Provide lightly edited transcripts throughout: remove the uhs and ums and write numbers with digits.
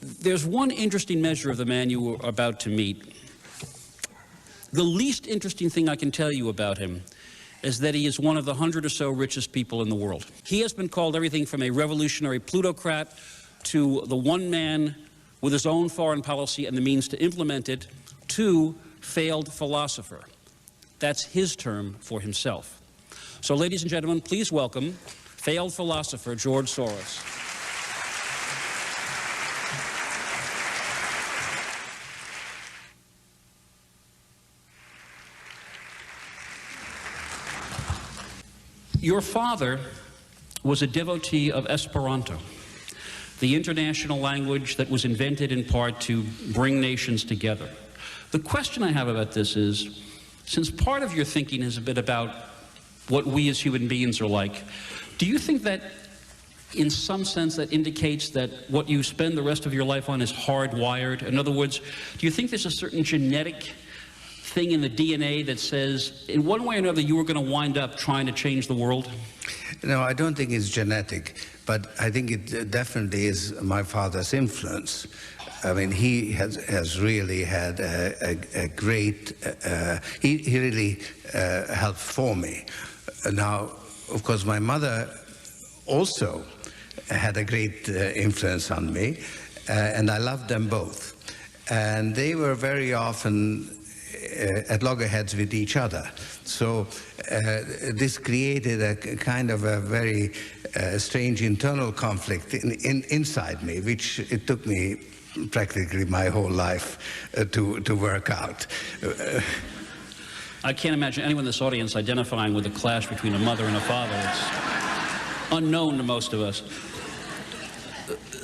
There's one interesting measure of the man you were about to meet. The least interesting thing I can tell you about him is that he is one of the 100 or so richest people in the world. He has been called everything from a revolutionary plutocrat to the one man with his own foreign policy and the means to implement it, to failed philosopher. That's his term for himself. So, ladies and gentlemen, please welcome failed philosopher George Soros. Your father was a devotee of Esperanto, the international language that was invented in part to bring nations together. The question I have about this is, since part of your thinking is a bit about what we as human beings are like, do you think that in some sense that indicates that what you spend the rest of your life on is hardwired? In other words, do you think there's a certain genetic thing in the DNA that says, in one way or another, you were going to wind up trying to change the world? No, I don't think it's genetic, but I think it definitely is my father's influence. I mean, he has really had a great, he really helped form me. Now, of course, my mother also had a great influence on me, and I loved them both. And they were very often at loggerheads with each other. So this created a kind of a very strange internal conflict inside me, which it took me practically my whole life to work out. I can't imagine anyone in this audience identifying with a clash between a mother and a father. It's unknown to most of us.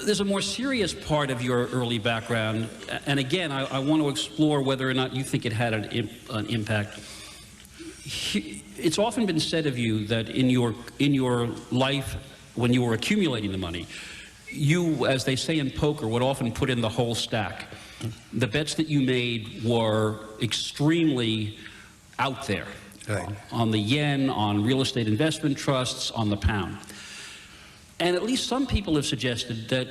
There's a more serious part of your early background, and again, I want to explore whether or not you think it had an impact. It's often been said of you that in your life, when you were accumulating the money, you, as they say in poker, would often put in the whole stack. The bets that you made were extremely out there, right, on the yen, on real estate investment trusts, on the pound. And at least some people have suggested that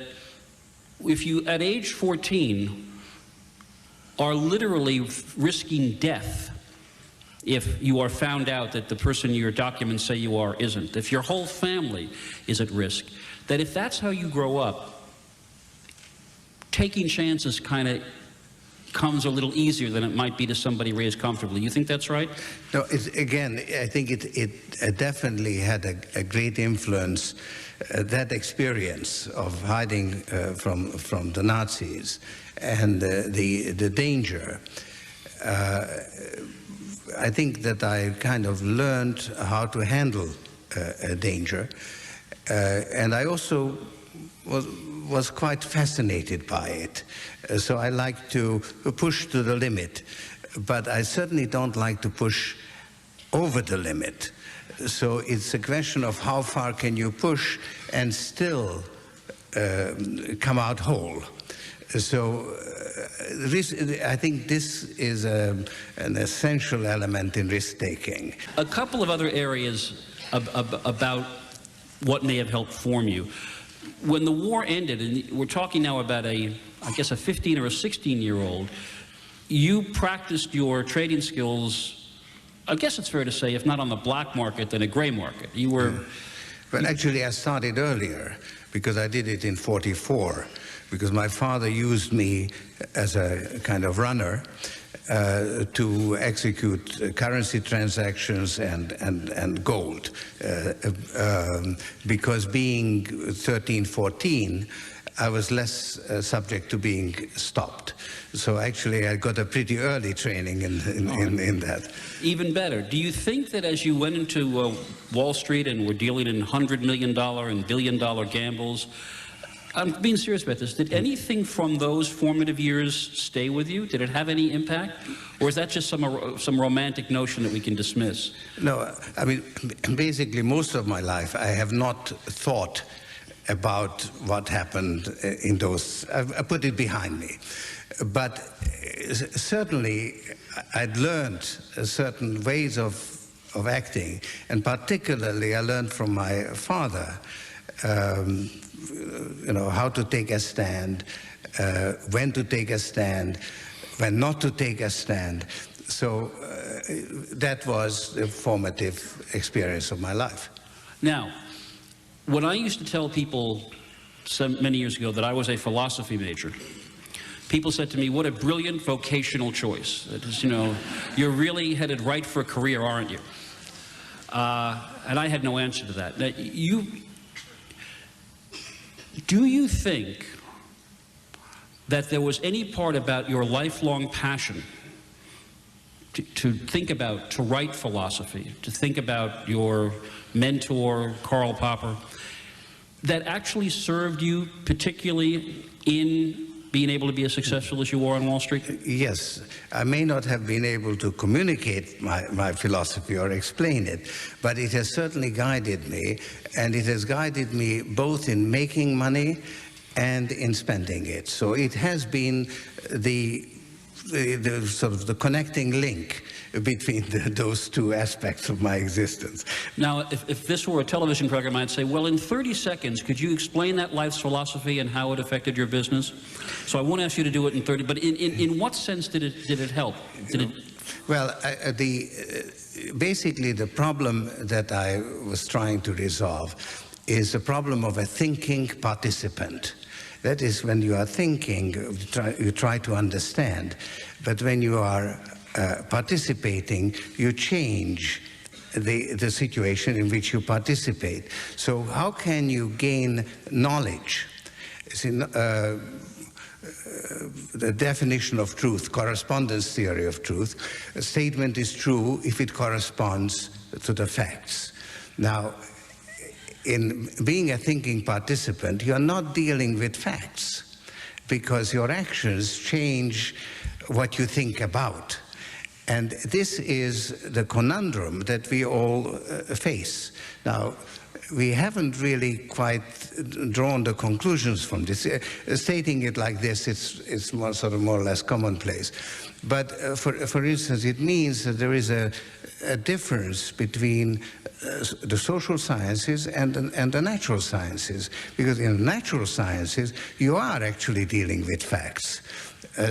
if you, at age 14, are literally risking death if you are found out that the person your documents say you are isn't, if your whole family is at risk, that if that's how you grow up, taking chances kind of comes a little easier than it might be to somebody raised comfortably. You think that's right? No, again, I think it definitely had a great influence. That experience of hiding from the Nazis and the danger. I think that I kind of learned how to handle danger, and I also was quite fascinated by it. So I like to push to the limit, but I certainly don't like to push over the limit. So it's a question of how far can you push and still come out whole. So I think this is an essential element in risk-taking. A couple of other areas about what may have helped form you. When the war ended, and we're talking now about I guess a 15 or a 16-year-old, you practiced your trading skills, I guess it's fair to say, if not on the black market, then a gray market. You were... Well, actually, I started earlier, because I did it in '44, because my father used me as a kind of runner to execute currency transactions and gold. Because being 13, 14, I was less subject to being stopped. So actually, I got a pretty early training in that. Even better. Do you think that as you went into Wall Street and were dealing in $100 million and billion-dollar gambles, I'm being serious about this, did anything from those formative years stay with you? Did it have any impact? Or is that just some romantic notion that we can dismiss? No, I mean, basically, most of my life, I have not thought about what happened in those. I put it behind me. But certainly, I'd learned certain ways of acting, and particularly I learned from my father, you know, how to take a stand, when to take a stand, when not to take a stand. So that was the formative experience of my life. Now, when I used to tell people many years ago that I was a philosophy major, people said to me, what a brilliant vocational choice. That is, you know, you're really headed right for a career, aren't you? And I had no answer to that. Now, do you think that there was any part about your lifelong passion to think about, to write philosophy, to think about your mentor, Karl Popper, that actually served you particularly in being able to be as successful as you are on Wall Street? Yes, I may not have been able to communicate my philosophy or explain it, but it has certainly guided me, and it has guided me both in making money and in spending it. So it has been the sort of the connecting link between those two aspects of my existence. Now, if this were a television program, I'd say, well, in 30 seconds, could you explain that life's philosophy and how it affected your business? So I won't ask you to do it in 30, but in what sense did it help? Well, basically the problem that I was trying to resolve is the problem of a thinking participant. That is, when you are thinking, you try to understand, but when you are participating, you change the situation in which you participate. So how can you gain knowledge? See, the definition of truth, correspondence theory of truth, a statement is true if it corresponds to the facts. Now, in being a thinking participant, you're not dealing with facts because your actions change what you think about. And this is the conundrum that we all face. Now, we haven't really quite drawn the conclusions from this. Stating it like this, it's more, sort of more or less commonplace. But for instance, it means that there is a difference between the social sciences and the natural sciences, because in the natural sciences you are actually dealing with facts.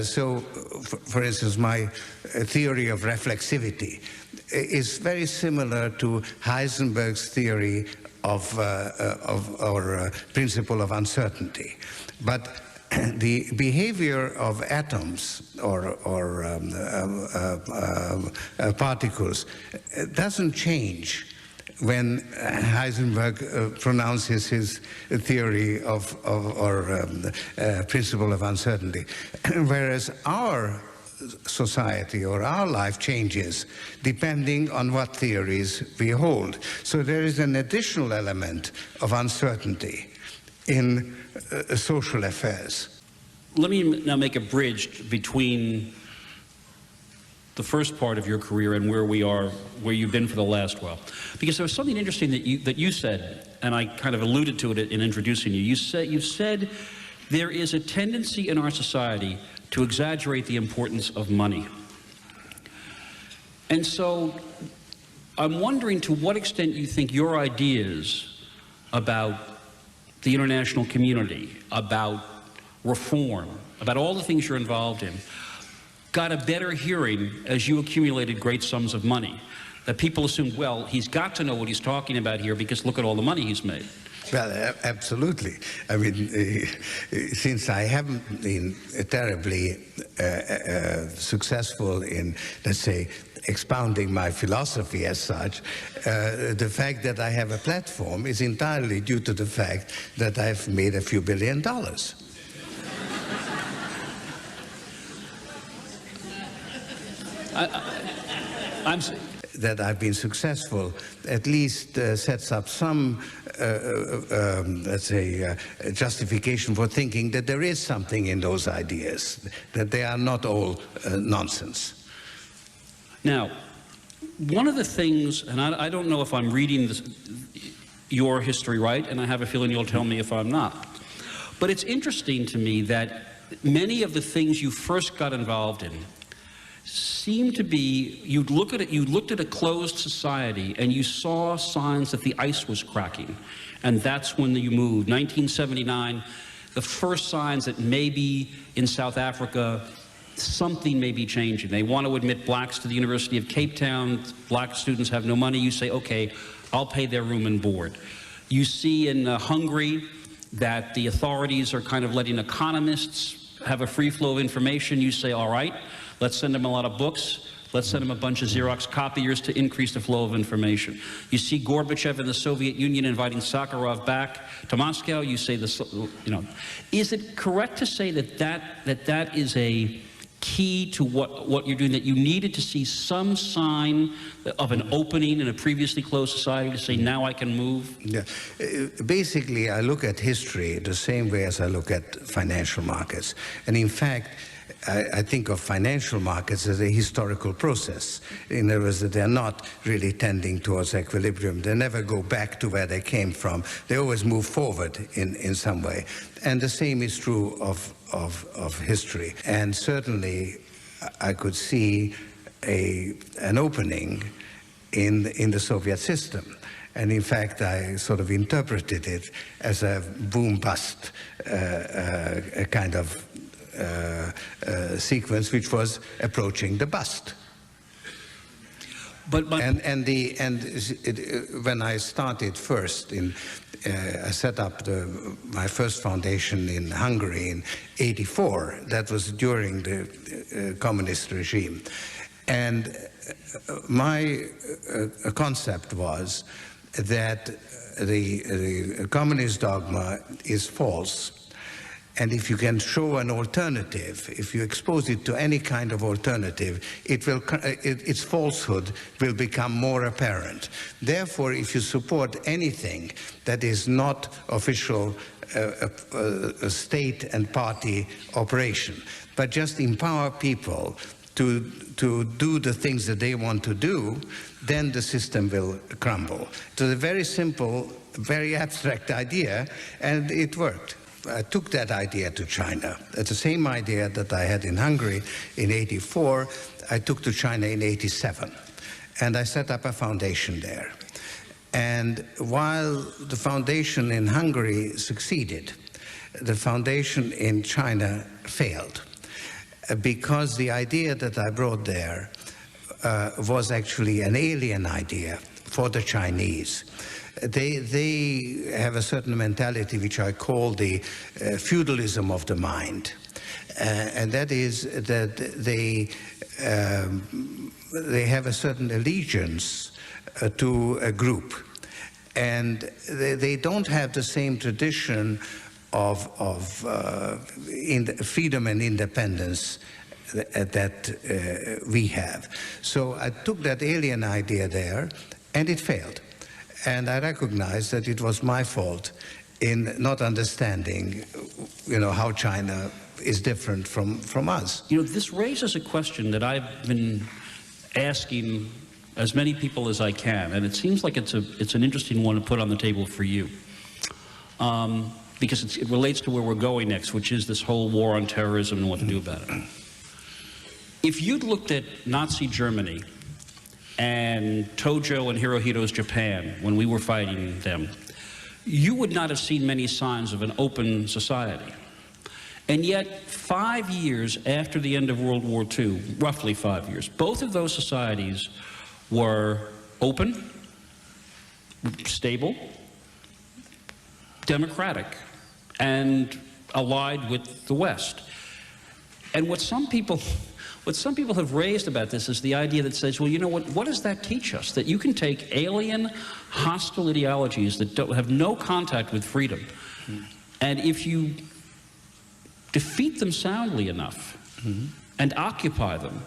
So, for instance, my theory of reflexivity is very similar to Heisenberg's theory of our principle of uncertainty, but the behavior of atoms or particles doesn't change when Heisenberg pronounces his theory of or principle of uncertainty, whereas our society or our life changes depending on what theories we hold. So there is an additional element of uncertainty in social affairs. Let me now make a bridge between the first part of your career and where we are, where you've been for the last while. Because there was something interesting that you said, and I kind of alluded to it in introducing you. You said there is a tendency in our society to exaggerate the importance of money. And so I'm wondering to what extent you think your ideas about the international community, about reform, about all the things you're involved in, got a better hearing as you accumulated great sums of money. That people assumed, well, he's got to know what he's talking about here because look at all the money he's made. Well, absolutely. I mean, since I haven't been terribly successful in, let's say, expounding my philosophy as such, the fact that I have a platform is entirely due to the fact that I've made a few $1 billion. That I've been successful at least sets up some, let's say, justification for thinking that there is something in those ideas, that they are not all nonsense. Now, one of the things, and I don't know if I'm reading your history right, and I have a feeling you'll tell me if I'm not, but it's interesting to me that many of the things you first got involved in seemed to be, you looked at a closed society and you saw signs that the ice was cracking, and that's when you moved. 1979, the first signs that maybe in South Africa something may be changing. They want to admit blacks to the University of Cape Town. Black students have no money. You say, okay, I'll pay their room and board. You see in Hungary that the authorities are kind of letting economists have a free flow of information. You say, all right, let's send them a lot of books. Let's send them a bunch of Xerox copiers to increase the flow of information. You see Gorbachev in the Soviet Union inviting Sakharov back to Moscow. You say this, you know, is it correct to say that that is a key to what you're doing, that you needed to see some sign of an opening in a previously closed society to say, now I can move? Yeah. Basically, I look at history the same way as I look at financial markets. And in fact, I think of financial markets as a historical process. In other words, that they're not really tending towards equilibrium. They never go back to where they came from. They always move forward in some way. And the same is true of history. And certainly, I could see an opening in the Soviet system. And in fact, I sort of interpreted it as a boom-bust a kind of sequence which was approaching the bust. When I started first, I set up my first foundation in Hungary in '84. That was during the communist regime, and my concept was that the communist dogma is false. And if you can show an alternative, if you expose it to any kind of alternative, its falsehood will become more apparent. Therefore, if you support anything that is not official state and party operation, but just empower people to do the things that they want to do, then the system will crumble. It was a very simple, very abstract idea, and it worked. I took that idea to China. It's the same idea that I had in Hungary in '84, I took to China in '87. And I set up a foundation there. And while the foundation in Hungary succeeded, the foundation in China failed. Because the idea that I brought there was actually an alien idea for the Chinese. They have a certain mentality which I call the feudalism of the mind, and that is that they have a certain allegiance to a group, and they don't have the same tradition of freedom and independence that we have. So I took that alien idea there, and it failed. And I recognized that it was my fault in not understanding, how China is different from us. This raises a question that I've been asking as many people as I can, and it seems like it's an interesting one to put on the table for you, because it relates to where we're going next, which is this whole war on terrorism and what to do about it. If you'd looked at Nazi Germany and Tojo and Hirohito's Japan when we were fighting them, you would not have seen many signs of an open society. And yet, 5 years after the end of World War II, roughly 5 years, both of those societies were open, stable, democratic, and allied with the West. And what some people have raised about this is the idea that says, well, you know what does that teach us? That you can take alien, hostile ideologies that have no contact with freedom, and if you defeat them soundly enough, and occupy them,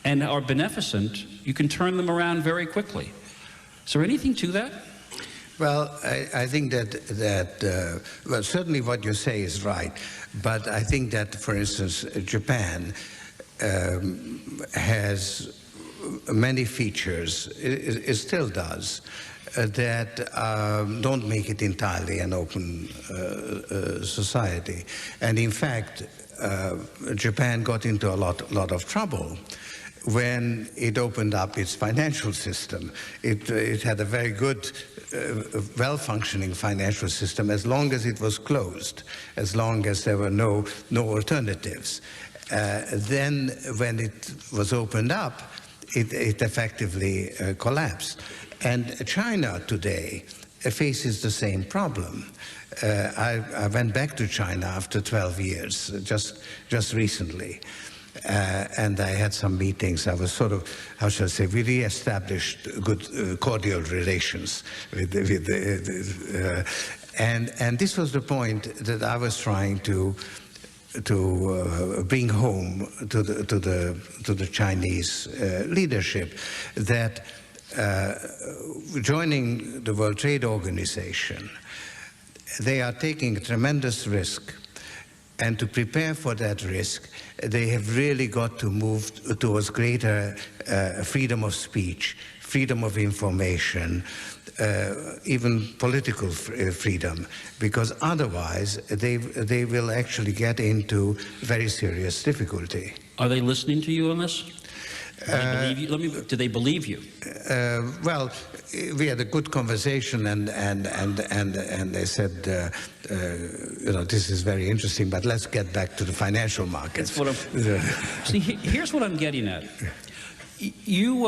and are beneficent, you can turn them around very quickly. Is there anything to that? Well, I think that well, certainly what you say is right, but I think that, for instance, Japan has many features, it still does, that don't make it entirely an open society. And in fact, Japan got into a lot of trouble when it opened up its financial system. It had a very good, well-functioning financial system as long as it was closed, as long as there were no alternatives. Then when it was opened up, it effectively collapsed. And China today faces the same problem. I went back to China after 12 years, just recently. And I had some meetings. I was sort of, how shall I say, we re-established good, cordial relations and this was the point that I was trying to bring home to the Chinese leadership, that joining the World Trade Organization, they are taking a tremendous risk. And to prepare for that risk, they have really got to move towards greater freedom of speech, freedom of information, even political freedom, because otherwise they will actually get into very serious difficulty. Are they listening to you on this? Do they believe you? Well, we had a good conversation, and they said, you know, this is very interesting, but let's get back to the financial markets. See, here's what I'm getting at. You,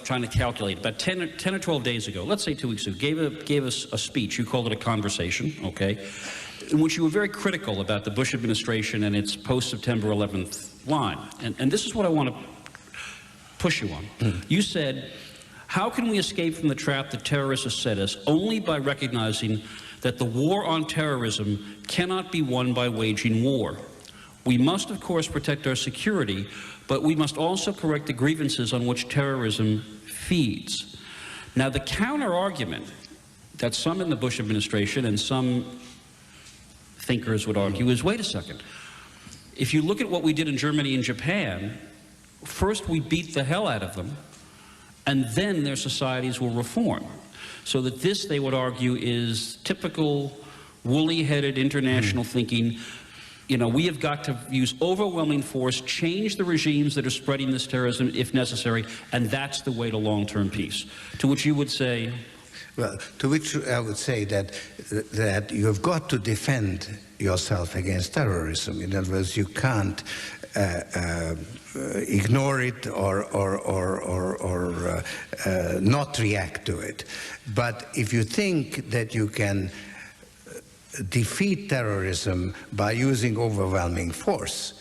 trying to calculate, about 10 or 12 days ago, let's say 2 weeks ago, gave us a speech. You called it a conversation, okay, in which you were very critical about the Bush administration and its post-September 11th line. And this is what I want to push you on. You said, how can we escape from the trap that terrorists have set us? Only by recognizing that the war on terrorism cannot be won by waging war. We must, of course, protect our security, but we must also correct the grievances on which terrorism feeds. Now, the counter-argument that some in the Bush administration and some thinkers would argue is, wait a second, if you look at what we did in Germany and Japan, first we beat the hell out of them, and then their societies will reform. So that this, they would argue, is typical woolly-headed international thinking. You know, we have got to use overwhelming force, change the regimes that are spreading this terrorism if necessary, and that's the way to long-term peace. To which you would say? Well, to which I would say that you have got to defend yourself against terrorism. In other words, you can't ignore it or not react to it. But if you think that you can defeat terrorism by using overwhelming force,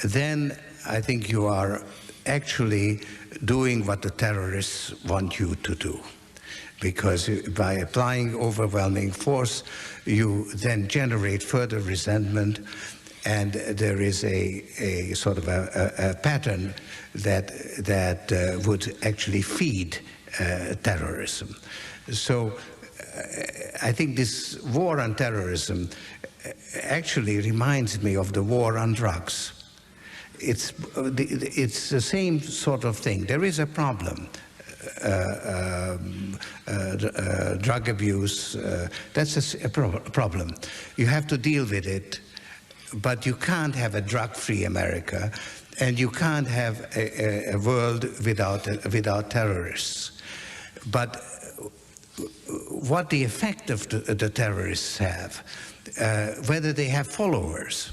then I think you are actually doing what the terrorists want you to do. Because by applying overwhelming force, you then generate further resentment, and there is a sort of a pattern that would actually feed terrorism. So I think this war on terrorism actually reminds me of the war on drugs. It's the same sort of thing. There is a problem. Drug abuse, that's a problem. You have to deal with it, but you can't have a drug-free America, and you can't have a world without terrorists. But what the effect of the terrorists have, whether they have followers,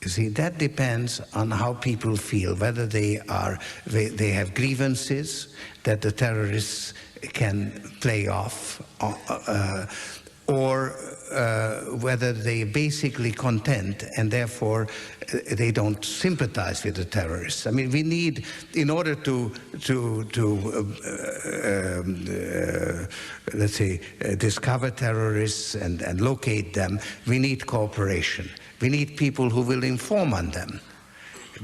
you see, that depends on how people feel, whether they have grievances that the terrorists can play off, or whether they basically content and therefore they don't sympathize with the terrorists. I mean, we need, in order to let's say, discover terrorists and locate them, we need cooperation. We need people who will inform on them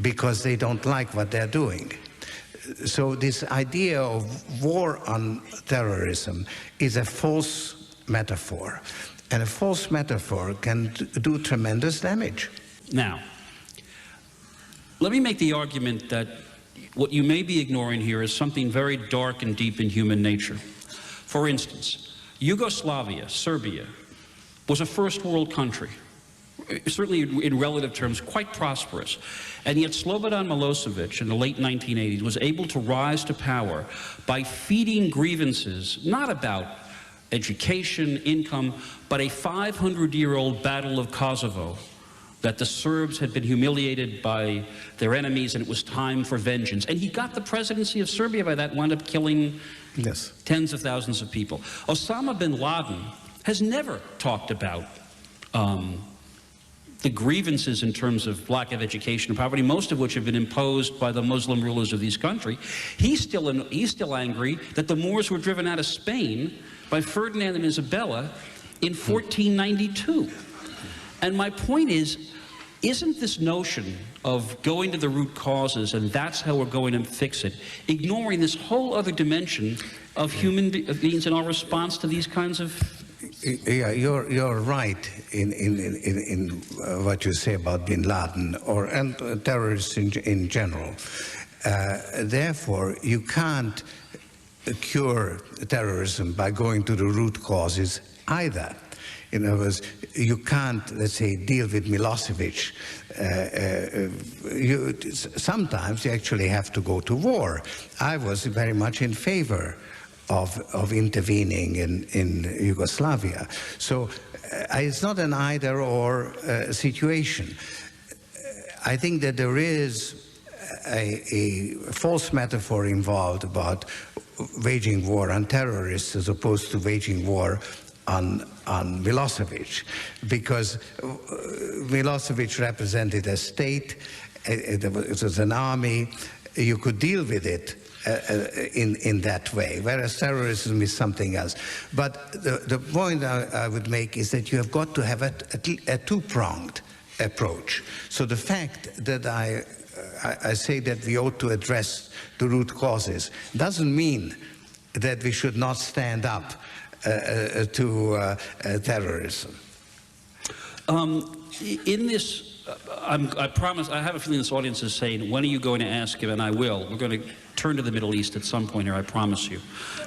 because they don't like what they're doing. So this idea of war on terrorism is a false metaphor. And a false metaphor can do tremendous damage. Now, let me make the argument that what you may be ignoring here is something very dark and deep in human nature. For instance, Yugoslavia, Serbia, was a first world country. certainly in relative terms, quite prosperous. And yet Slobodan Milosevic in the late 1980s was able to rise to power by feeding grievances, not about education, income, but a 500-year-old battle of Kosovo, that the Serbs had been humiliated by their enemies and it was time for vengeance. And he got the presidency of Serbia by that, wound up killing tens of thousands of people. Osama bin Laden has never talked about the grievances in terms of lack of education and poverty, most of which have been imposed by the Muslim rulers of this country. He's still angry that the Moors were driven out of Spain by Ferdinand and Isabella in 1492. And my point is, isn't this notion of going to the root causes and that's how we're going to fix it, ignoring this whole other dimension of human beings in our response to these kinds of... Yeah, you're right in what you say about bin Laden and terrorists in general. Therefore, you can't cure terrorism by going to the root causes either. In other words, you can't, let's say, deal with Milosevic. Sometimes you actually have to go to war. I was very much in favor of intervening in Yugoslavia. So it's not an either-or situation. I think that there is a false metaphor involved about waging war on terrorists as opposed to waging war on Milosevic, because Milosevic represented a state, it was an army, you could deal with it in that way, whereas terrorism is something else. But the point I would make is that you have got to have a two-pronged approach. So the fact that I say that we ought to address the root causes doesn't mean that we should not stand up to terrorism. In this, I promise, I have a feeling this audience is saying, when are you going to ask him? And I will. We're going to turn to the Middle East at some point here, I promise you,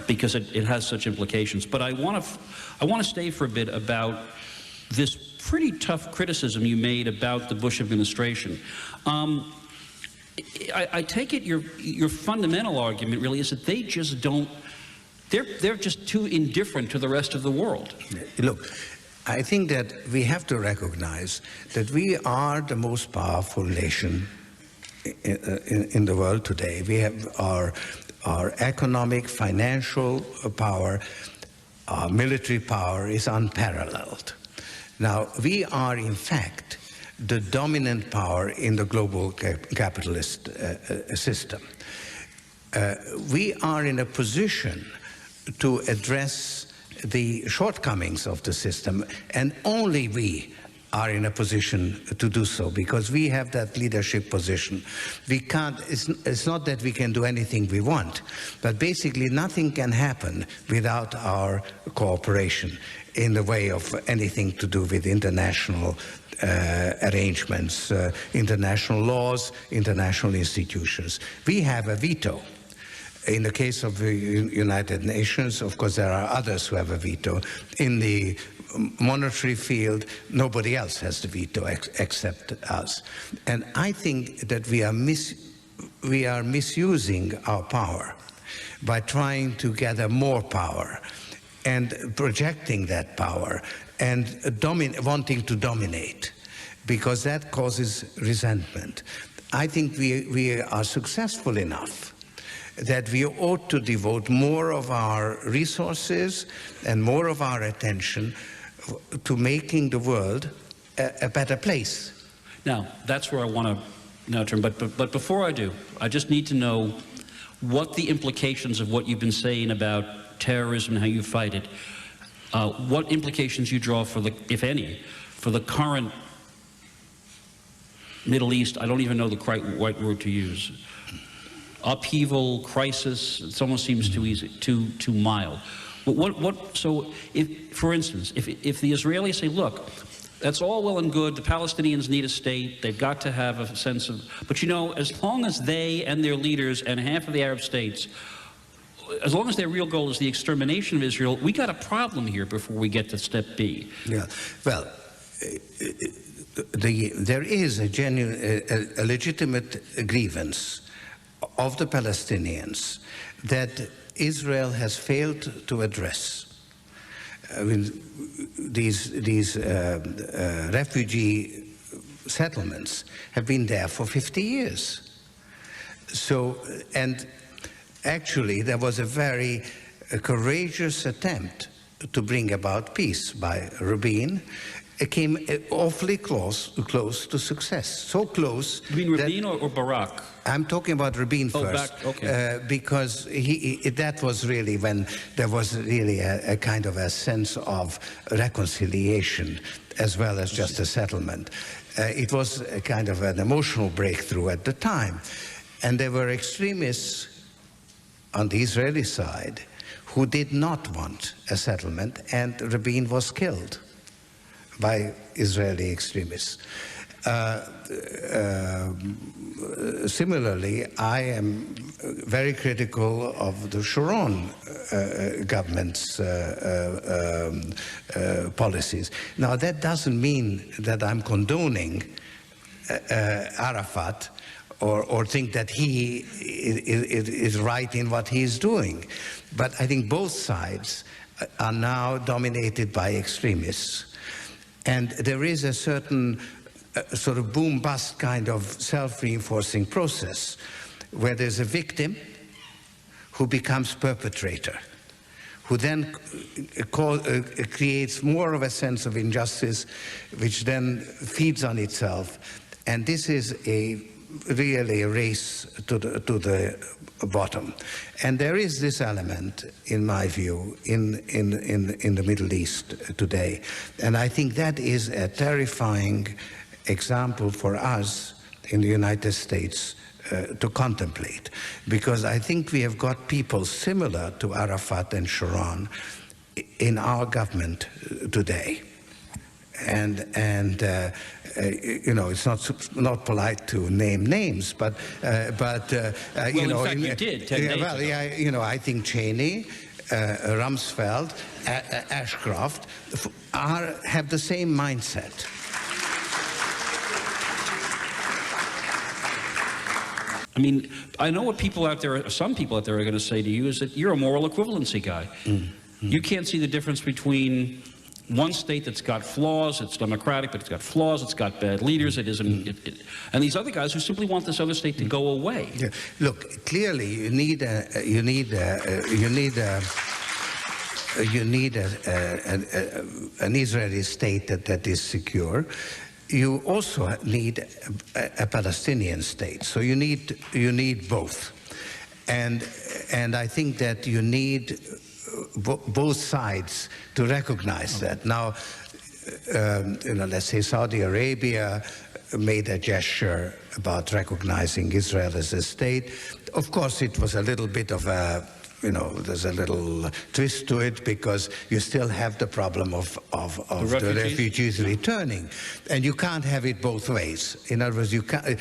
because it has such implications. But I want to stay for a bit about this pretty tough criticism you made about the Bush administration. I take it your fundamental argument really is that they just don't, they're just too indifferent to the rest of the world. Look, I think that we have to recognize that we are the most powerful nation in the world today. We have our economic, financial power, our military power is unparalleled. Now, we are, in fact, the dominant power in the global capitalist system. We are in a position to address the shortcomings of the system, and only we are in a position to do so, because we have that leadership position. We can't, it's not that we can do anything we want, but basically nothing can happen without our cooperation in the way of anything to do with international arrangements, international laws, international institutions. We have a veto. In the case of the United Nations, of course, there are others who have a veto. In the monetary field, nobody else has the veto except us. And I think that we are misusing our power by trying to gather more power and projecting that power and wanting to dominate, because that causes resentment. I think we are successful enough that we ought to devote more of our resources and more of our attention to making the world a better place. Now, that's where I want to now turn, but before I do, I just need to know what the implications of what you've been saying about terrorism and how you fight it, what implications you draw for the, if any, for the current Middle East. I don't even know the right word to use. Upheaval, crisis, it almost seems too easy, too mild. But so if, for instance, if the Israelis say, look, that's all well and good, the Palestinians need a state, they've got to have a sense of, but you know, as long as they and their leaders and half of the Arab states, as long as their real goal is the extermination of Israel, we got a problem here before we get to step B. Yeah, well, there is a genuine, a legitimate grievance of the Palestinians that Israel has failed to address. I mean, these refugee settlements have been there for 50 years. So, and actually there was a very courageous attempt to bring about peace by Rabin. It came awfully close to success. So close. You mean Rabin or Barak? I'm talking about Rabin first, back, okay. because that was really when there was really a kind of a sense of reconciliation as well as just a settlement. It was a kind of an emotional breakthrough at the time. And there were extremists on the Israeli side who did not want a settlement, and Rabin was killed by Israeli extremists. Similarly, I am very critical of the Sharon government's policies. Now, that doesn't mean that I'm condoning Arafat or think that he is right in what he's doing. But I think both sides are now dominated by extremists. And there is a certain sort of boom-bust kind of self-reinforcing process where there's a victim who becomes perpetrator, who then creates more of a sense of injustice, which then feeds on itself. And this is really a race to the bottom. And there is this element, in my view, in the Middle East today. And I think that is a terrifying example for us in the United States to contemplate. Because I think we have got people similar to Arafat and Sharon in our government today. And you know, it's not polite to name names, but well, you know, in fact, you did 10 days well, ago. yeah, you know, I think Cheney, Rumsfeld, Ashcroft have the same mindset. I mean, I know what people out there, some people out there are going to say to you is that you're a moral equivalency guy. You can't see the difference between one state that's got flaws, it's democratic, but it's got flaws, it's got bad leaders, it isn't, and these other guys who simply want this other state to go away. Yeah. Look, clearly you need an Israeli state that is secure. You also need a Palestinian state. So you need both, and I think that you need both sides to recognize that. Now, you know, let's say Saudi Arabia made a gesture about recognizing Israel as a state. Of course, it was a little bit of a, you know, there's a little twist to it because you still have the problem of the refugees returning, and you can't have it both ways. In other words, you can't,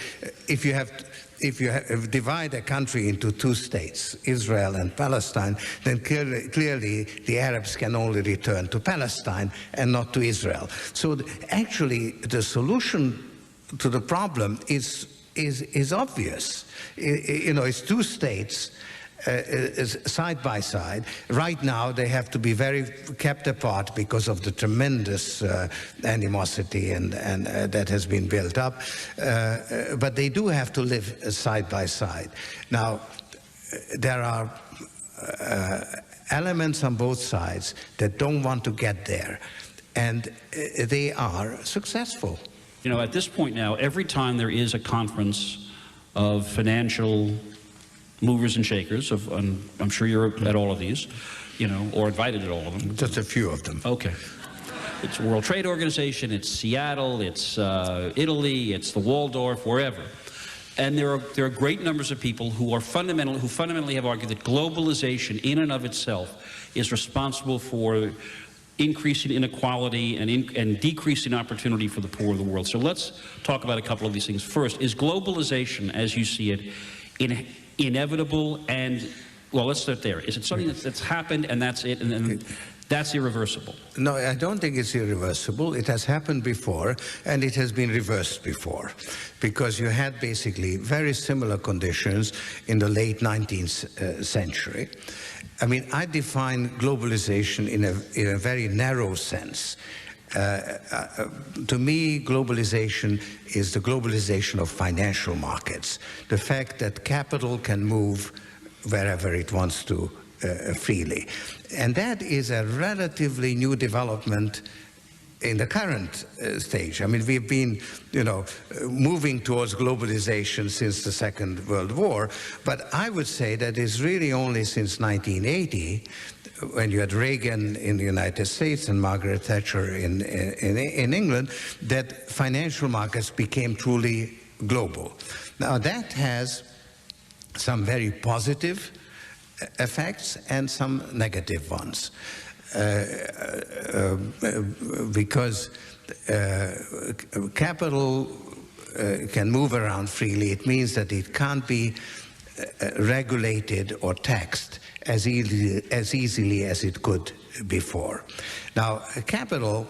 if you divide a country into two states, Israel and Palestine, then clearly the Arabs can only return to Palestine and not to Israel. So actually the solution to the problem is obvious. You know, it's two states side by side. Right now they have to be very kept apart because of the tremendous animosity and that has been built up, but they do have to live side by side. Now there are elements on both sides that don't want to get there, and they are successful. You know, at this point now, every time there is a conference of financial movers and shakers, I'm sure you're at all of these, you know, or invited at all of them. Just a few of them. Okay. It's World Trade Organization, it's Seattle, it's Italy, it's the Waldorf, wherever. And there are great numbers of people who fundamentally have argued that globalization in and of itself is responsible for increasing inequality and decreasing opportunity for the poor of the world. So let's talk about a couple of these things. First, is globalization, as you see it, inevitable? And, well, let's start there. Is it something that's happened and that's it? And then That's irreversible. No, I don't think it's irreversible. It has happened before, and it has been reversed before, because you had basically very similar conditions in the late 19th century. I mean, I define globalization in a very narrow sense. To me, globalization is the globalization of financial markets. The fact that capital can move wherever it wants to freely. And that is a relatively new development in the current stage. I mean, we've been, moving towards globalization since the Second World War, but I would say that it's really only since 1980, when you had Reagan in the United States and Margaret Thatcher in England, that financial markets became truly global. Now, that has some very positive effects and some negative ones. Because capital can move around freely, it means that it can't be regulated or taxed as easily as it could before. Now, capital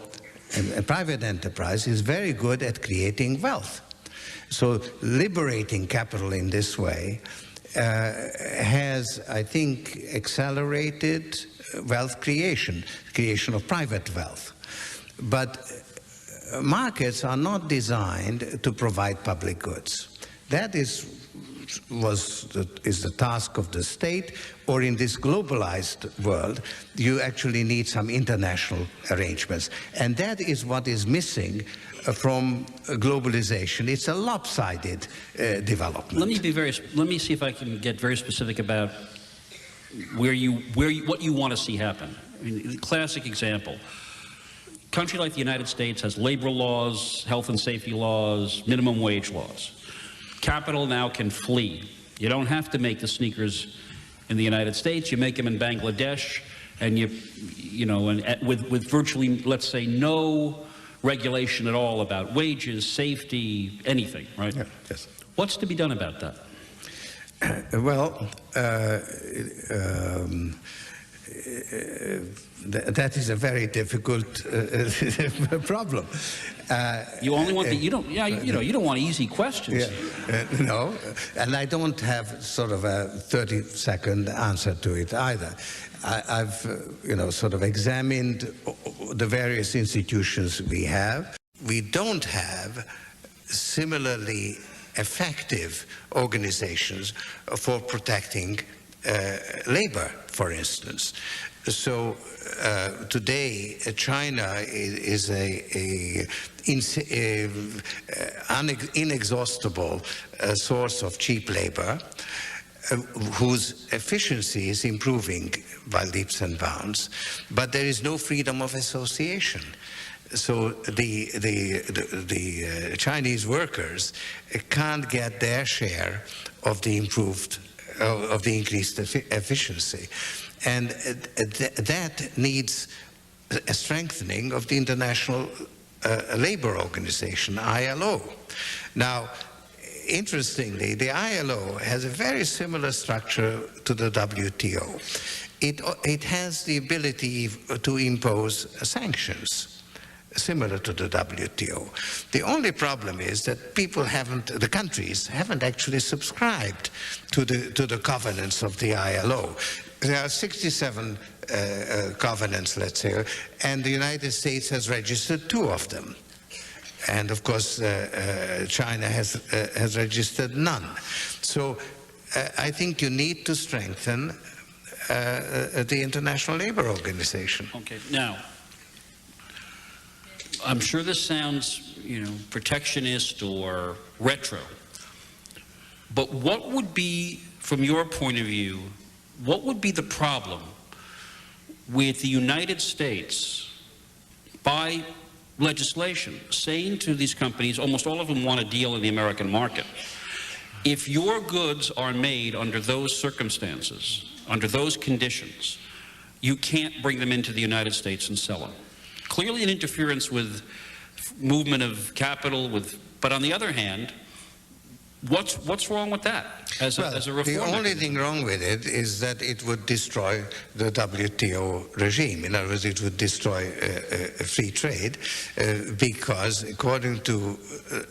and private enterprise is very good at creating wealth. So liberating capital in this way has, I think, accelerated wealth creation of private wealth. But markets are not designed to provide public goods. That is the task of the state, or in this globalized world, you actually need some international arrangements. And that is what is missing from globalization. It's a lopsided development. Let me see if I can get very specific about what you want to see happen. I mean, the classic example. A country like the United States has labor laws, health and safety laws, minimum wage laws. Capital now can flee. You don't have to make the sneakers in the United States. You make them in Bangladesh, and with virtually, let's say, no regulation at all about wages, safety, anything, right? Yeah, yes. What's to be done about that? Well, that is a very difficult problem. You only want you don't want easy questions. Yeah, no, and I don't have sort of a 30-second answer to it either. I've sort of examined the various institutions we have. We don't have similarly effective organizations for protecting labor, for instance. So today, China is an inexhaustible source of cheap labor, whose efficiency is improving by leaps and bounds, but there is no freedom of association. So the Chinese workers can't get their share of the increased efficiency, and that needs a strengthening of the International Labor Organization, ILO. Now, interestingly, the ILO has a very similar structure to the WTO. It has the ability to impose sanctions similar to the WTO. The only problem is that the countries haven't actually subscribed to the covenants of the ILO. There are 67 covenants, let's say, and the United States has registered 2 of them. And of course, China has registered none. So I think you need to strengthen the International Labor Organization. Okay, now, I'm sure this sounds, protectionist or retro, but what would be, from your point of view, what would be the problem with the United States, by legislation, saying to these companies, almost all of them want to deal in the American market, if your goods are made under those circumstances, under those conditions, you can't bring them into the United States and sell them? Clearly an interference with movement of capital, but on the other hand, What's wrong with that as a reform? The only mechanism? thing wrong with it is that it would destroy the WTO regime. In other words, it would destroy free trade because, according to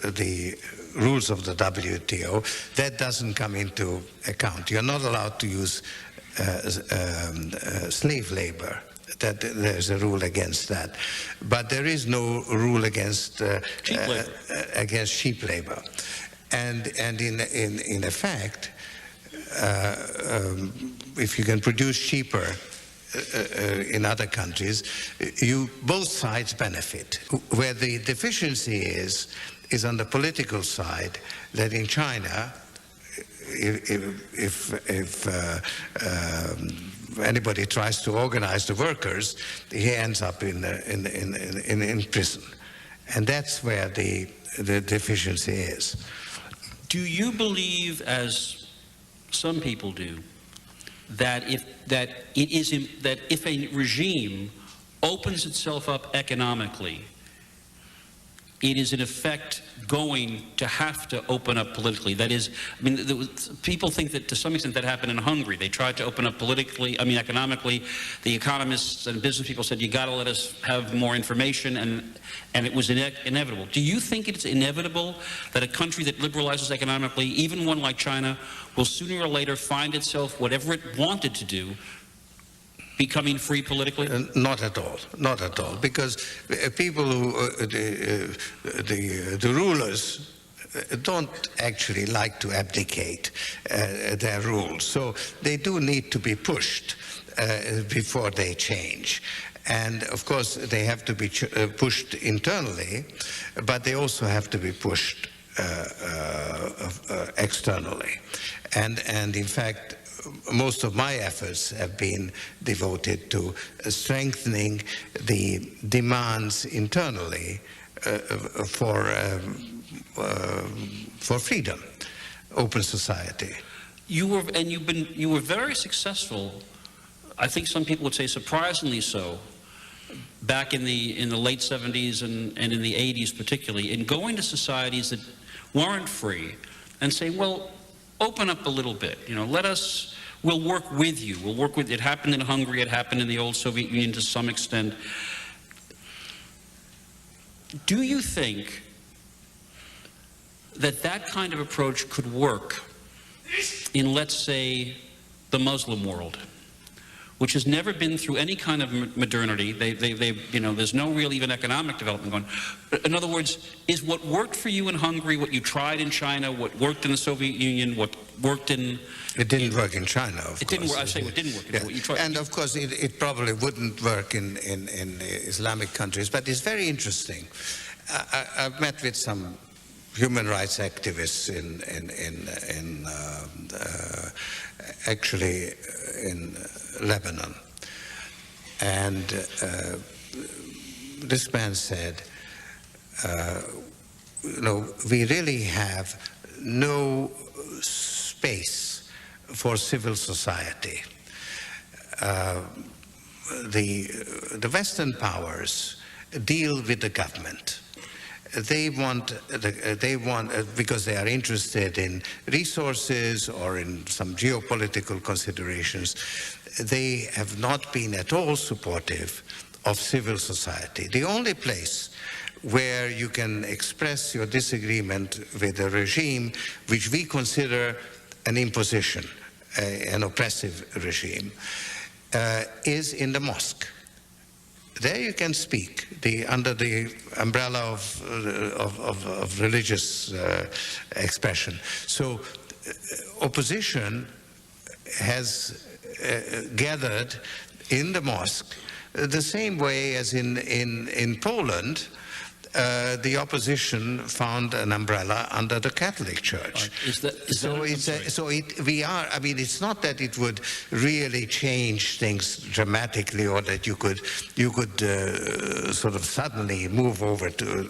the rules of the WTO, that doesn't come into account. You're not allowed to use slave labor. That there's a rule against that, but there is no rule against cheap labor. And in effect, if you can produce cheaper in other countries, both sides benefit. Where the deficiency is on the political side, that in China, if anybody tries to organize the workers, he ends up in prison, and that's where the deficiency is. Do you believe, as some people do, that if a regime opens itself up economically, it is in effect going to have to open up politically? That is, I mean, people think that to some extent that happened in Hungary. They tried to open up economically. The economists and business people said, you got to let us have more information, and it was inevitable. Do you think it's inevitable that a country that liberalizes economically, even one like China, will sooner or later find itself, whatever it wanted to do, becoming free politically? Not at all, not at all, because people who, the rulers don't actually like to abdicate their rules, so they do need to be pushed before they change. And of course they have to be pushed internally, but they also have to be pushed externally. And in fact, most of my efforts have been devoted to strengthening the demands internally for freedom, open society. You were very successful. I think some people would say surprisingly so, back in the late 70s and in the 80s particularly, in going to societies that weren't free and saying, well, open up a little bit, we'll work with you. It happened in Hungary, it happened in the old Soviet Union to some extent. Do you think that kind of approach could work in, let's say, the Muslim world, which has never been through any kind of modernity? There's no real even economic development going. In other words, is what worked for you in Hungary, what you tried in China, what worked in the Soviet Union, what worked in... It didn't work in China, of course. It didn't work. I say what didn't work. Yeah. What you tried. And of course, it probably wouldn't work in Islamic countries. But it's very interesting. I've met with some human rights activists actually in Lebanon, and this man said, we really have no space for civil society. The Western powers deal with the government. They want, because they are interested in resources or in some geopolitical considerations, they have not been at all supportive of civil society. The only place where you can express your disagreement with a regime which we consider an imposition, an oppressive regime, is in the mosque. There you can speak under the umbrella of religious expression. So opposition has gathered in the mosque the same way as in Poland. The opposition found an umbrella under the Catholic Church. I mean, it's not that it would really change things dramatically, or that you could sort of suddenly move over to.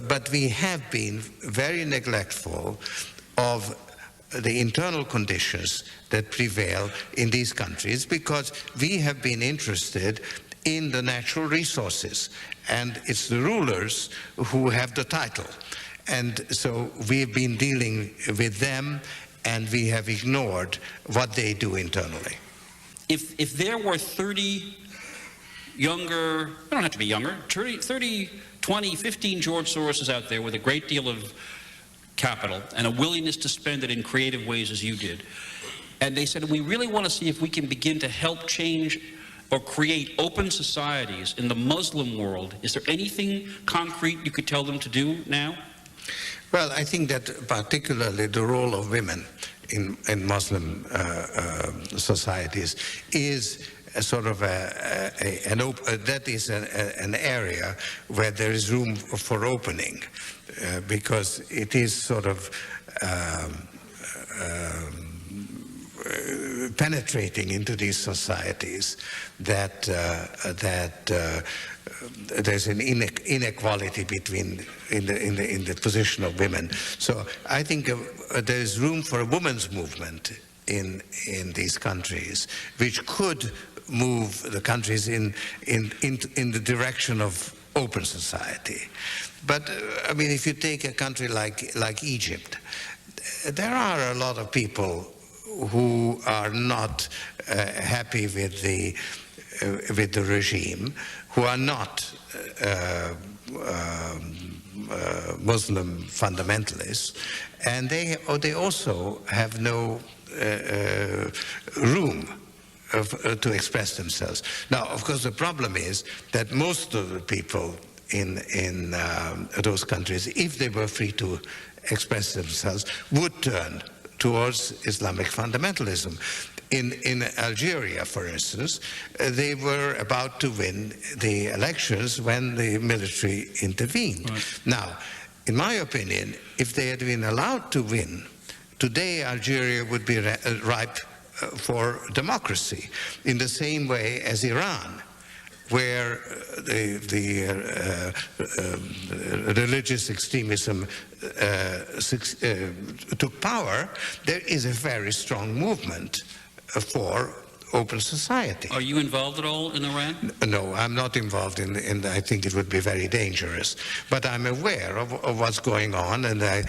But we have been very neglectful of the internal conditions that prevail in these countries, because we have been interested in the natural resources, and it's the rulers who have the title. And so we've been dealing with them, and we have ignored what they do internally. If there were 30 younger, they don't have to be younger, 30, 20, 15 George Soroses out there with a great deal of capital and a willingness to spend it in creative ways as you did, and they said, we really want to see if we can begin to help change or create open societies in the Muslim world, is there anything concrete you could tell them to do now? Well, I think that particularly the role of women in Muslim societies is a sort of that is an area where there is room for opening, because it is sort of penetrating into these societies that there's an inequality between in the position of women. So I think there is room for a women's movement in these countries, which could move the countries in the direction of open society. But I mean, if you take a country like Egypt, there are a lot of people who are not happy with the regime, who are not Muslim fundamentalists, and they also have no room to express themselves. Now, of course, the problem is that most of the people in those countries, if they were free to express themselves, would turn towards Islamic fundamentalism. In Algeria, for instance, they were about to win the elections when the military intervened. Right. Now, in my opinion, if they had been allowed to win, today Algeria would be ripe for democracy, in the same way as Iran, where the religious extremism took power. There is a very strong movement for open society. Are you involved at all in Iran? No, I'm not involved in I think it would be very dangerous. But I'm aware of what's going on, and I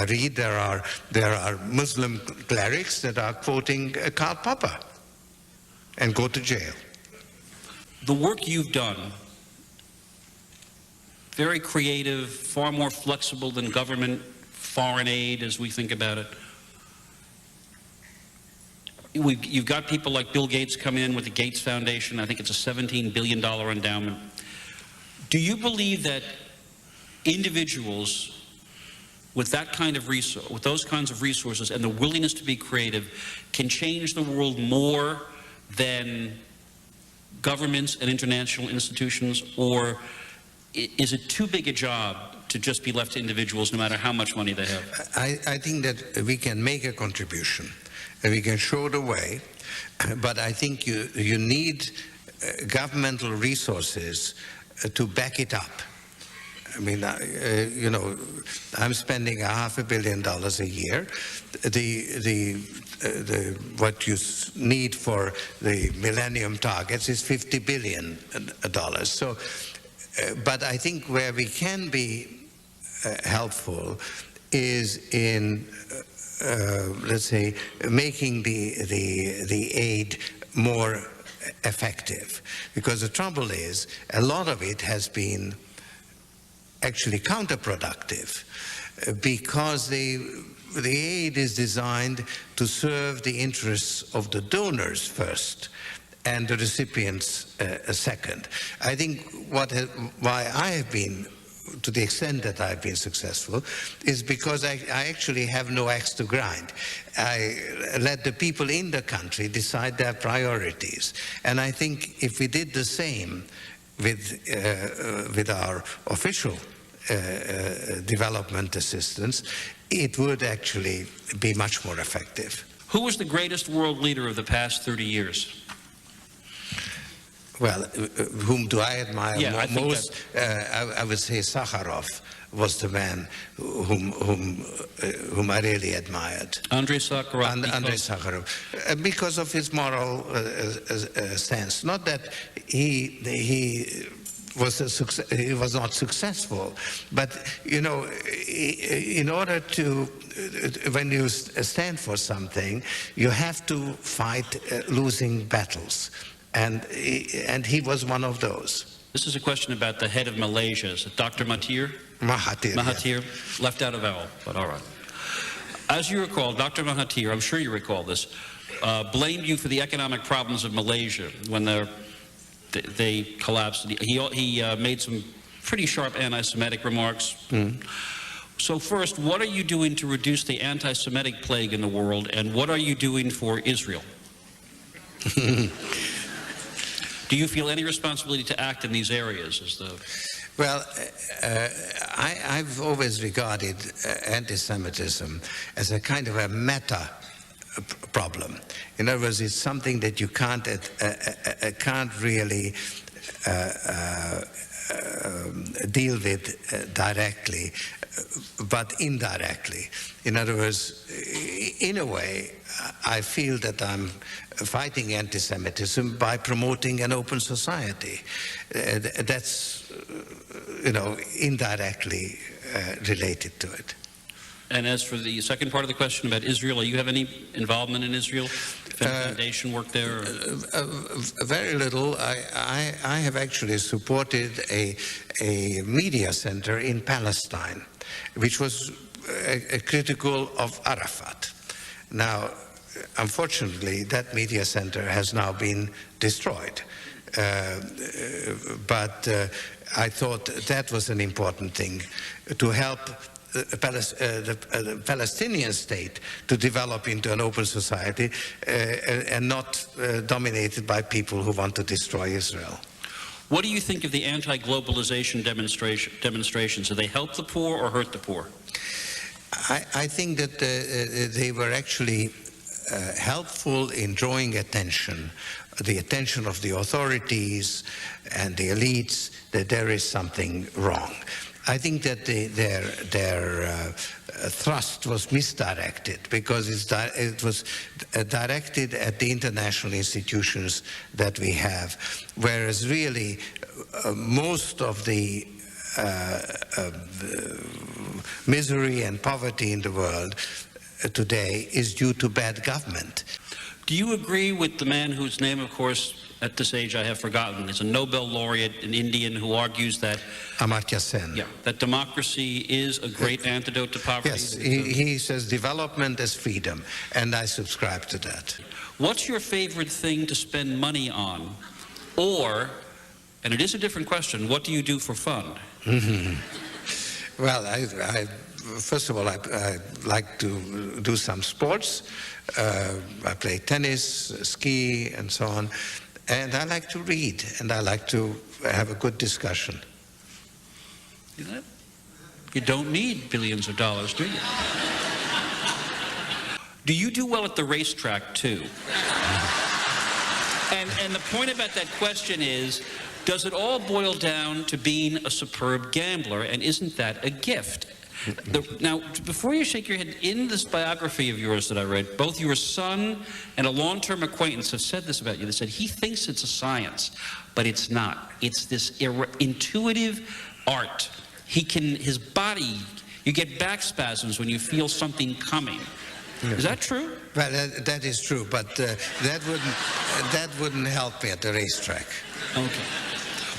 read there are Muslim clerics that are quoting Karl Popper and go to jail. The work you've done, very creative, far more flexible than government foreign aid as we think about it. You've got people like Bill Gates come in with the Gates Foundation. I think it's a $17 billion endowment. Do you believe that individuals with that kind of with those kinds of resources and the willingness to be creative can change the world more than governments and international institutions, or is it too big a job to just be left to individuals no matter how much money they have? I think that we can make a contribution and we can show the way, but I think you need governmental resources to back it up. I mean, you know, I'm spending $500 million a year. What you need for the Millennium Targets is $50 billion. So, but I think where we can be helpful is in, let's say, making the aid more effective. Because the trouble is, a lot of it has been actually counterproductive, because the aid is designed to serve the interests of the donors first and the recipients second. I think why I have been, to the extent that I've been successful, is because I actually have no axe to grind. I let the people in the country decide their priorities. And I think if we did the same with our official development assistance, it would actually be much more effective. Who was the greatest world leader of the past 30 years? Well, whom do I admire most? I I would say Sakharov was the man whom I really admired. Andrei Sakharov. Andrei Sakharov, because of his moral stance. Not that he he was not successful. But, you know, in order to, when you stand for something, you have to fight losing battles. And he was one of those. This is a question about the head of Malaysia. Is it Dr. Mahathir? Mahathir, yeah. left out a vowel, but all right. As you recall, Dr. Mahathir, I'm sure you recall this, blamed you for the economic problems of Malaysia when they collapsed. He made some pretty sharp anti-Semitic remarks. So first, what are you doing to reduce the anti-Semitic plague in the world, and what are you doing for Israel? Do you feel any responsibility to act in these areas? Well, I've always regarded anti-Semitism as a kind of a meta problem. In other words, it's something that you can't really deal with directly, but indirectly. In other words, in a way, I feel that I'm fighting anti-Semitism by promoting an open society. That's, you know, indirectly related to it. And as for the second part of the question about Israel, do you have any involvement in Israel? Foundation work there? Very little. I have actually supported a media center in Palestine, which was critical of Arafat. Now, unfortunately, that media center has now been destroyed. But I thought that was an important thing, to help the Palestinian state to develop into an open society and not dominated by people who want to destroy Israel. What do you think of the anti-globalization demonstrations? Do they help the poor or hurt the poor? I think that they were actually helpful in drawing attention, the attention of the authorities and the elites, that there is something wrong. I think that their thrust was misdirected, because it was directed at the international institutions that we have, whereas really most of the misery and poverty in the world today is due to bad government. Do you agree with the man whose name, of course, at this age I have forgotten, is a Nobel laureate, an Indian, who argues that Amartya Sen. Yeah, that democracy is a great antidote to poverty? Yes, he says development is freedom, and I subscribe to that. What's your favorite thing to spend money on? Or, and it is a different question, what do you do for fun? Well, first of all, I like to do some sports. I play tennis, ski, and so on. And I like to read, and I like to have a good discussion. You don't need billions of dollars, do you? Do you do well at the racetrack, too? And the point about that question is, does it all boil down to being a superb gambler, and isn't that a gift? Now, before you shake your head, in this biography of yours that I read, both your son and a long-term acquaintance have said this about you. They said he thinks it's a science, but it's not. It's this intuitive art. His body, you get back spasms when you feel something coming. Is that true? Well, that is true, but that wouldn't help me at the racetrack. Okay.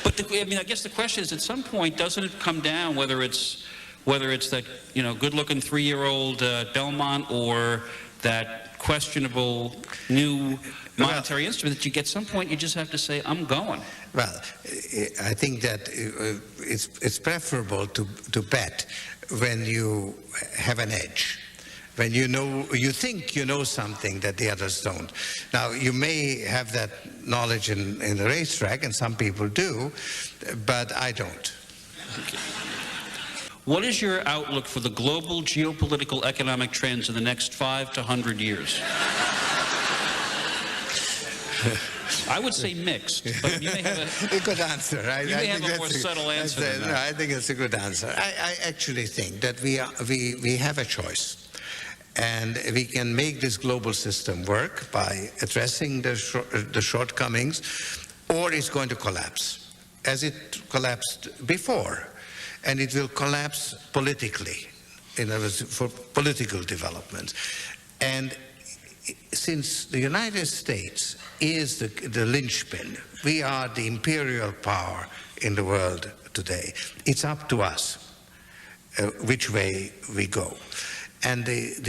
But I guess the question is, at some point, doesn't it come down whether it's that, you know, good-looking 3-year-old Belmont, or that questionable new monetary instrument, that you get some point you just have to say, I'm going? Well, I think that it's preferable to bet when you have an edge, when you think you know something that the others don't. Now, you may have that knowledge in the racetrack, and some people do, but I don't. Okay. What is your outlook for the global geopolitical economic trends in the next 5 to 100 years? I would say mixed, but you may have a good answer. You may have a more subtle answer than that. No, I think it's a good answer. I actually think that we have a choice, and we can make this global system work by addressing the shortcomings, or it's going to collapse. as it collapsed before, and it will collapse politically, in other words, for political developments. And since the United States is the linchpin, we are the imperial power in the world today, it's up to us which way we go. And the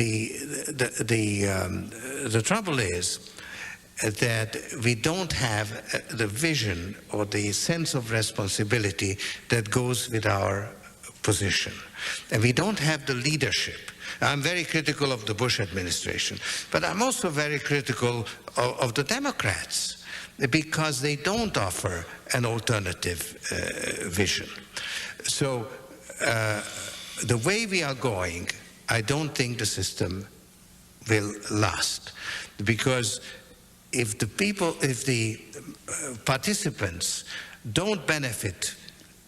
trouble is that we don't have the vision or the sense of responsibility that goes with our position. And we don't have the leadership. I'm very critical of the Bush administration, but I'm also very critical of the Democrats because they don't offer an alternative vision. So the way we are going, I don't think the system will last, because if the participants don't benefit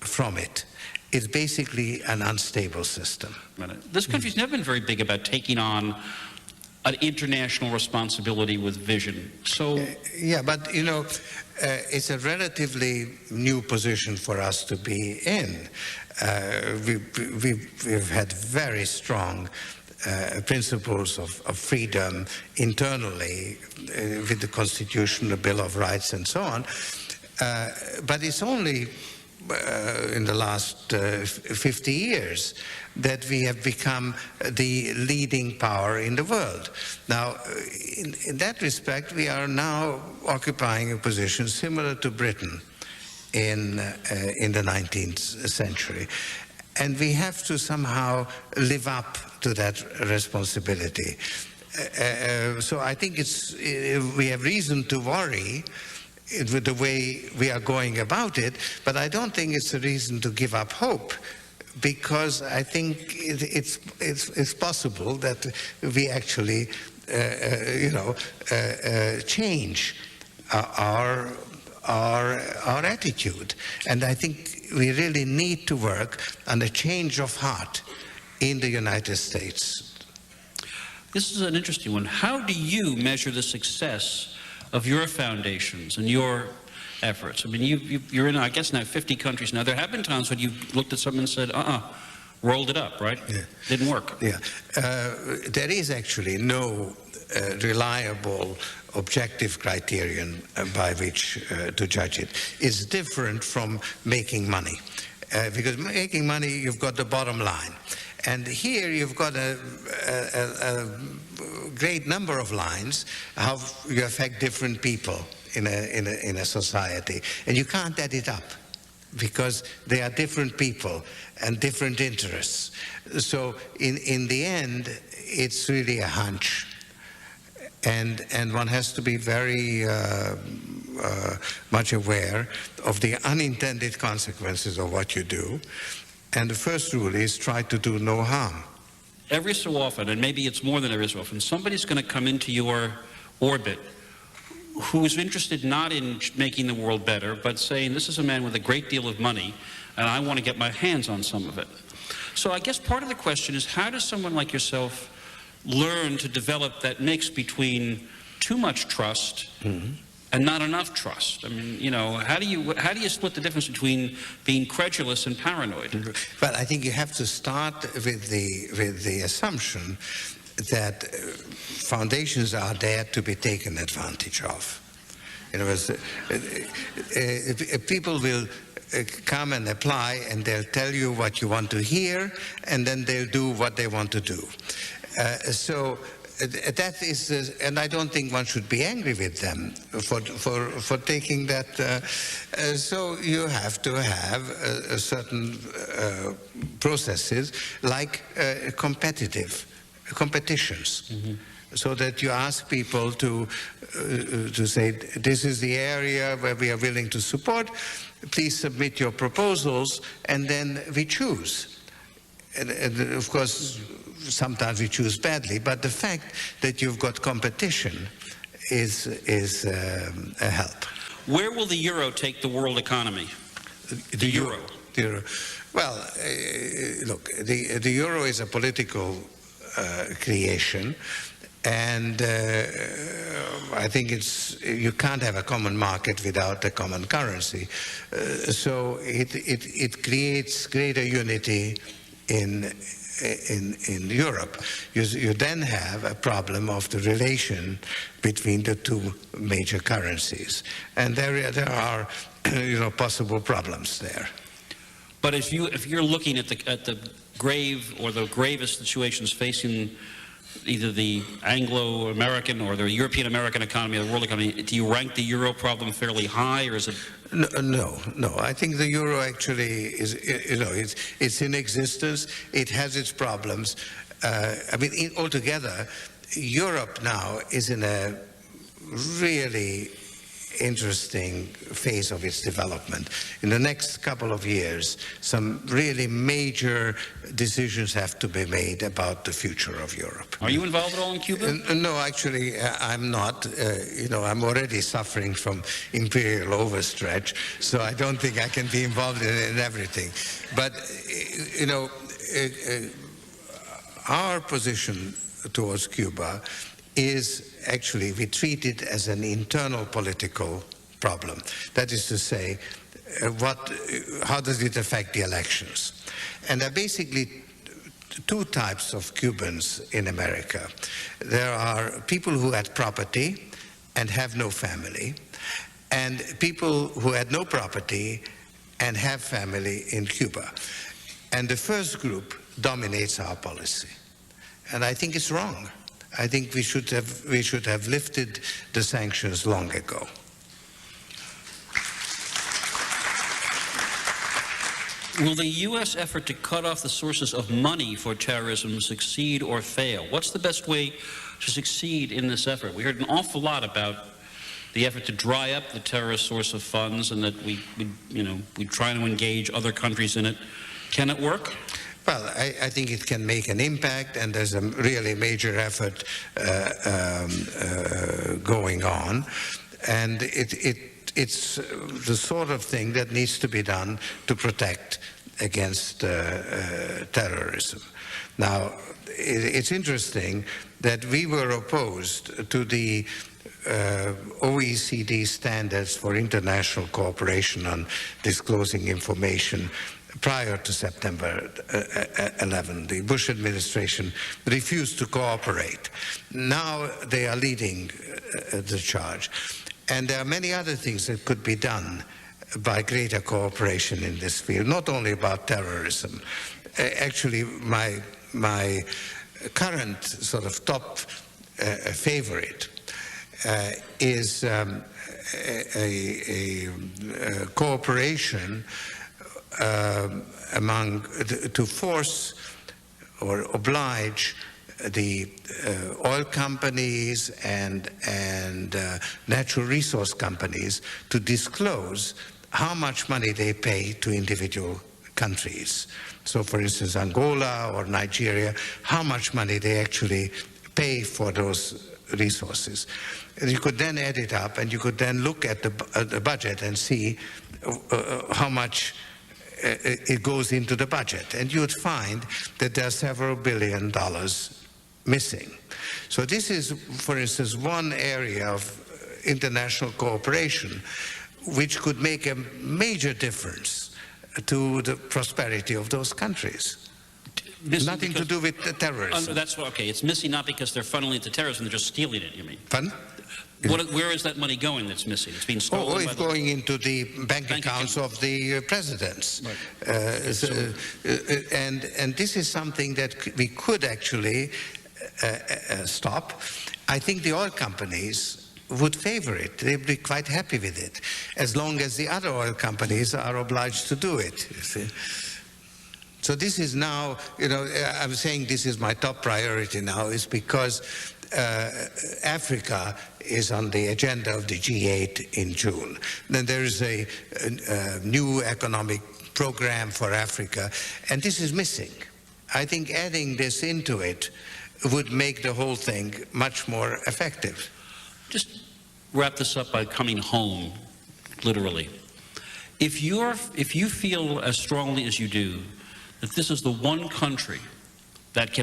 from it, it's basically an unstable system. This country's never been very big about taking on an international responsibility with vision. So yeah, but you know, it's a relatively new position for us to be in. We've had very strong principles of freedom internally with the Constitution, the Bill of Rights, and so on. But it's only in the last 50 years that we have become the leading power in the world. Now, in that respect, we are now occupying a position similar to Britain in the 19th century. And we have to somehow live up to that responsibility. So I think we have reason to worry with the way we are going about it, but I don't think it's a reason to give up hope, because I think it's possible that we actually, change our attitude. And I think we really need to work on a change of heart in the United States. This is an interesting one. How do you measure the success of your foundations and your efforts? I mean, you're in, I guess, now 50 countries. Now, there have been times when you've looked at something and said, rolled it up, right? Yeah. Didn't work. Yeah. There is actually no reliable objective criterion by which to judge it. It's different from making money. Because making money, you've got the bottom line. And here you've got a great number of lines, how you affect different people in a society. And you can't add it up, because they are different people and different interests. So in the end, it's really a hunch. And one has to be very much aware of the unintended consequences of what you do. And the first rule is try to do no harm. Every so often, and maybe it's more than every so often, somebody's going to come into your orbit who's interested not in making the world better, but saying, this is a man with a great deal of money, and I want to get my hands on some of it. So I guess part of the question is, how does someone like yourself learn to develop that mix between too much trust and not enough trust? I mean, you know, how do you split the difference between being credulous and paranoid? Well, I think you have to start with the assumption that foundations are there to be taken advantage of. In other words, people will come and apply, and they'll tell you what you want to hear, and then they'll do what they want to do. So that is, and I don't think one should be angry with them for taking that. So you have to have certain processes like competitions, so that you ask people to say, this is the area where we are willing to support. Please submit your proposals, and then we choose. And of course, sometimes we choose badly, but the fact that you've got competition is a help. Where will the euro take the world economy? The euro. Well, look, the euro is a political creation, And I think you can't have a common market without a common currency. So it creates greater unity in Europe. You then have a problem of the relation between the two major currencies, and there are possible problems there. But if you're looking at the grave or the gravest situations facing either the Anglo-American or the European-American economy or the world economy, do you rank the euro problem fairly high, or is it? No. I think the euro actually is, it's in existence. It has its problems. Altogether, Europe now is in a really interesting phase of its development. In the next couple of years, some really major decisions have to be made about the future of Europe. Are you involved at all in Cuba? No, actually, I'm not. I'm already suffering from imperial overstretch, so I don't think I can be involved in everything. But, our position towards Cuba is actually, we treat it as an internal political problem. That is to say, how does it affect the elections? And there are basically two types of Cubans in America. There are people who had property and have no family, and people who had no property and have family in Cuba. And the first group dominates our policy. And I think it's wrong. I think we should have lifted the sanctions long ago. Will the U.S. effort to cut off the sources of money for terrorism succeed or fail? What's the best way to succeed in this effort? We heard an awful lot about the effort to dry up the terrorist source of funds, and that we try to engage other countries in it. Can it work? Well, I think it can make an impact, and there's a really major effort going on, and it's the sort of thing that needs to be done to protect against terrorism. Now, it's interesting that we were opposed to the OECD standards for international cooperation on disclosing information prior to September 11. The Bush administration refused to cooperate. Now they are leading the charge. And there are many other things that could be done by greater cooperation in this field, not only about terrorism. Actually, my current sort of top favorite is a cooperation to force or oblige the oil companies and natural resource companies to disclose how much money they pay to individual countries. So, for instance, Angola or Nigeria, how much money they actually pay for those resources. And you could then add it up, and you could then look at the budget and see how much it goes into the budget, and you would find that there are several $billion missing. So this is, for instance, one area of international cooperation which could make a major difference to the prosperity of those countries. Nothing to do with the terrorism. That's okay. It's missing not because they're funneling it to terrorism; they're just stealing it. You mean? Pardon? Where is that money going that's missing? It's being stolen. It's going into the bank accounts of the presidents. Right. And this is something that we could actually stop. I think the oil companies would favor it. They'd be quite happy with it, as long as the other oil companies are obliged to do it, you see. So this is now, I'm saying this is my top priority now, is because Africa is on the agenda of the G8 in June. Then there is a new economic program for Africa, and this is missing. I think adding this into it would make the whole thing much more effective. Just wrap this up by coming home, literally. If you feel as strongly as you do that this is the one country that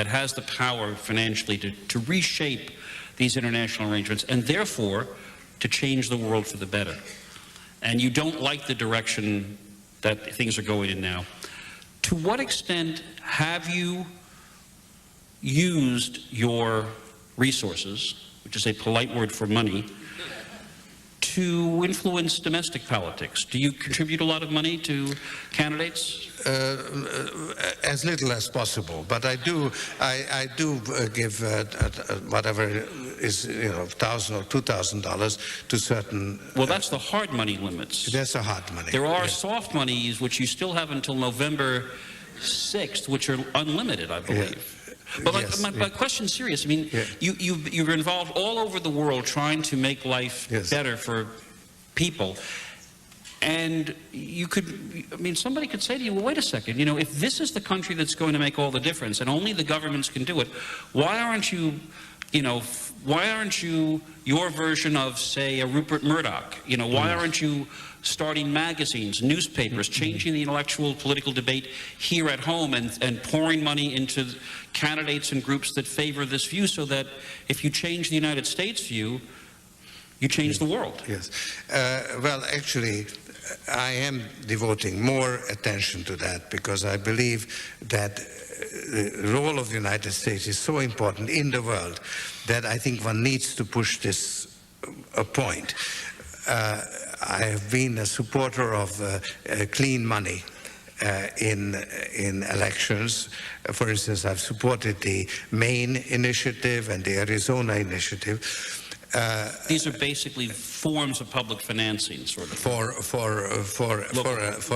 has the power financially to reshape these international arrangements and therefore to change the world for the better. And you don't like the direction that things are going in now. To what extent have you used your resources, which is a polite word for money, to influence domestic politics? Do you contribute a lot of money to candidates? As little as possible, but I do give whatever is, $1,000 or $2,000 to certain. Well, that's the hard money limits. That's the hard money. There are soft monies which you still have until November 6th, which are unlimited, I believe. Yeah. But yes, my question's serious. I mean, you're involved all over the world trying to make life better for people. And somebody could say to you, well, wait a second, if this is the country that's going to make all the difference and only the governments can do it, why aren't you your version of, say, a Rupert Murdoch? Why aren't you starting magazines, newspapers, changing the intellectual political debate here at home and pouring money into candidates and groups that favor this view, so that if you change the United States view, you change the world? Yes. Well, actually, I am devoting more attention to that because I believe that the role of the United States is so important in the world that I think one needs to push this point. I have been a supporter of clean money in elections. For instance, I've supported the Maine initiative and the Arizona initiative. These are basically forms of public financing, sort of. For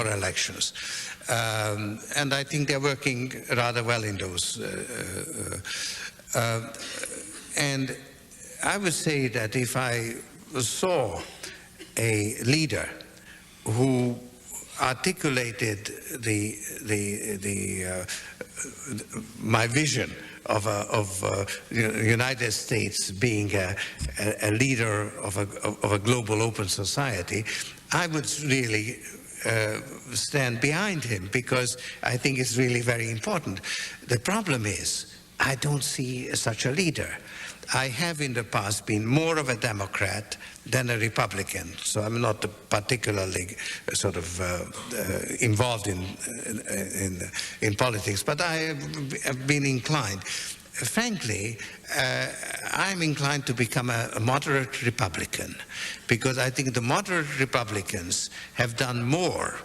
elections. And I think they're working rather well in those. And I would say that if I saw a leader who articulated my vision of United States being a leader of a global open society, I would really stand behind him, because I think it's really very important. The problem is, I don't see such a leader. I have in the past been more of a Democrat than a Republican, so I'm not particularly sort of involved in politics, but I have been inclined. Frankly, I'm inclined to become a moderate Republican, because I think the moderate Republicans have done more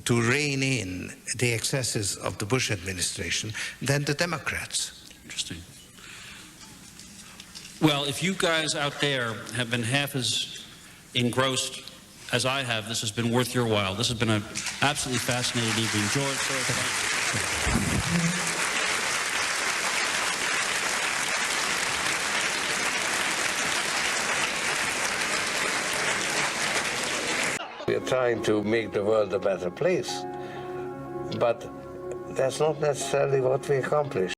to rein in the excesses of the Bush administration than the Democrats. Interesting. Well, if you guys out there have been half as engrossed as I have, this has been worth your while. This has been an absolutely fascinating evening. George, We are trying to make the world a better place, but that's not necessarily what we accomplish.